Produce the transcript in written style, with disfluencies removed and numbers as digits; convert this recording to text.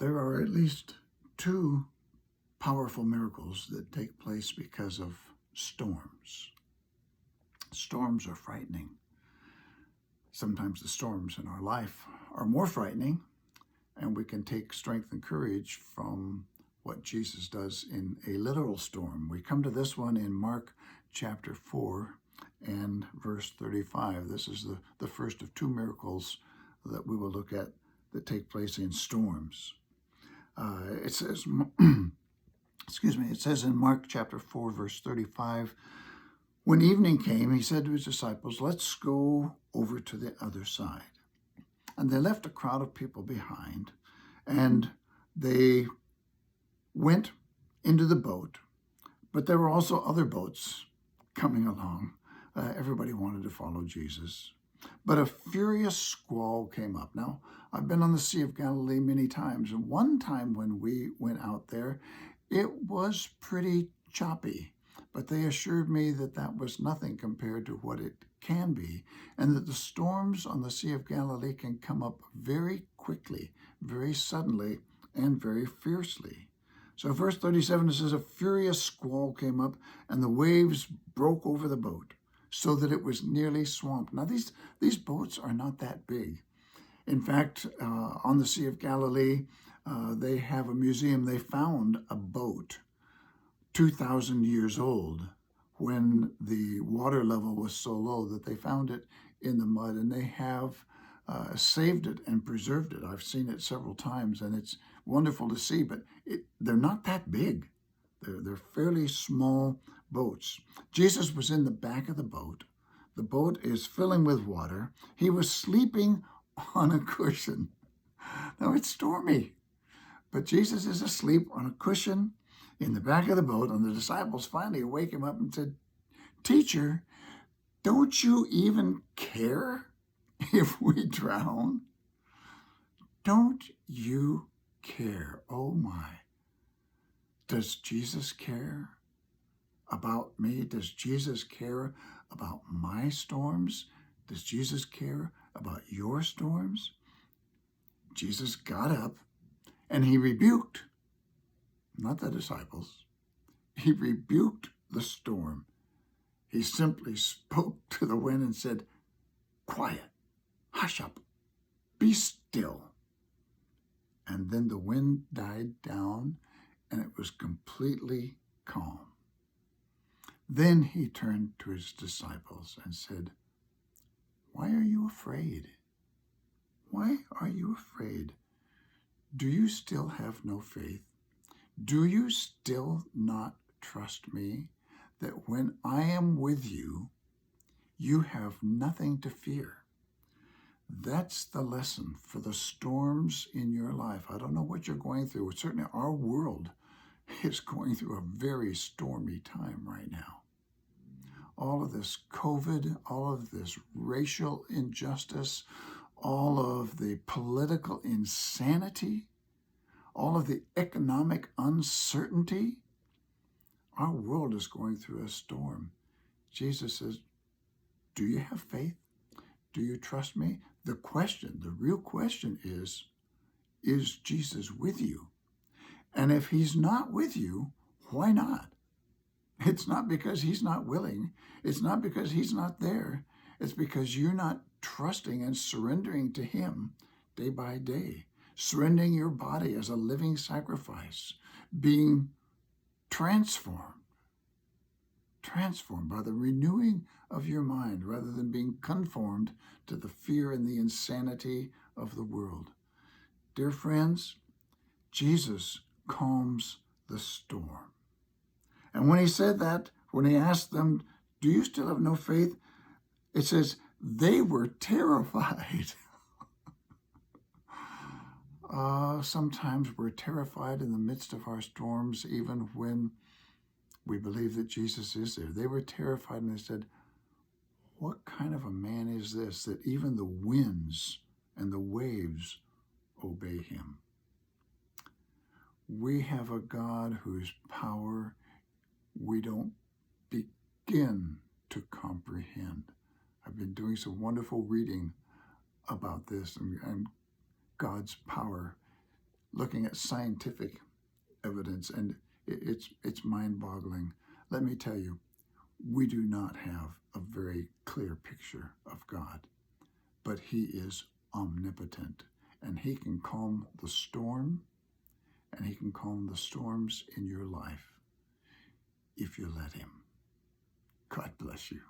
There are at least two powerful miracles that take place because of storms. Storms are frightening. Sometimes the storms in our life are more frightening, and we can take strength and courage from what Jesus does in a literal storm. We come to this one in Mark chapter 4 and verse 35. This is the first of two miracles that we will look at that take place in storms. It says, it says in Mark chapter 4, verse 35, when evening came, he said to his disciples, let's go over to the other side. And they left a crowd of people behind, and they went into the boat, but there were also other boats coming along. Everybody wanted to follow Jesus. But a furious squall came up. Now, I've been on the Sea of Galilee many times, and one time when we went out there, it was pretty choppy, but they assured me that that was nothing compared to what it can be, and that the storms on the Sea of Galilee can come up very quickly, very suddenly, and very fiercely. So verse 37, it says, a furious squall came up, and the waves broke over the boat, so that it was nearly swamped. Now, these boats are not that big. In fact, on the Sea of Galilee, they have a museum. They found a boat 2,000 years old when the water level was so low that they found it in the mud, and they have saved it and preserved it. I've seen it several times, and it's wonderful to see, but they're not that big. They're fairly small boats. Jesus was in the back of the boat. The boat is filling with water. He was sleeping on a cushion. Now, it's stormy, but Jesus is asleep on a cushion in the back of the boat, and the disciples finally wake him up and said, Teacher, don't you even care if we drown? Don't you care? Oh my. Does Jesus care about me? Does Jesus care about my storms? Does Jesus care about your storms? Jesus got up and he rebuked, not the disciples, he rebuked the storm. He simply spoke to the wind and said, quiet, hush up, be still. And then the wind died down and it was completely calm. Then he turned to his disciples and said, why are you afraid? Why are you afraid? Do you still have no faith? Do you still not trust me that when I am with you, you have nothing to fear? That's the lesson for the storms in your life. I don't know what you're going through. Certainly our world is going through a very stormy time right now. All of this COVID, all of this racial injustice, all of the political insanity, all of the economic uncertainty, our world is going through a storm. Jesus says, do you have faith? Do you trust me? The real question is Jesus with you? And if he's not with you, why not? It's not because he's not willing. It's not because he's not there. It's because you're not trusting and surrendering to him day by day, surrendering your body as a living sacrifice, being transformed by the renewing of your mind rather than being conformed to the fear and the insanity of the world. Dear friends, Jesus calms the storm. And when he said that, when he asked them, do you still have no faith? It says, they were terrified. Sometimes we're terrified in the midst of our storms, even when we believe that Jesus is there. They were terrified and they said, what kind of a man is this that even the winds and the waves obey him? We have a God whose power we don't begin to comprehend. I've been doing some wonderful reading about this and God's power. looking at scientific evidence, and it's mind-boggling. Let me tell you, we do not have a very clear picture of God, but he is omnipotent, and he can calm the storm, and he can calm the storms in your life if you let him. God bless you.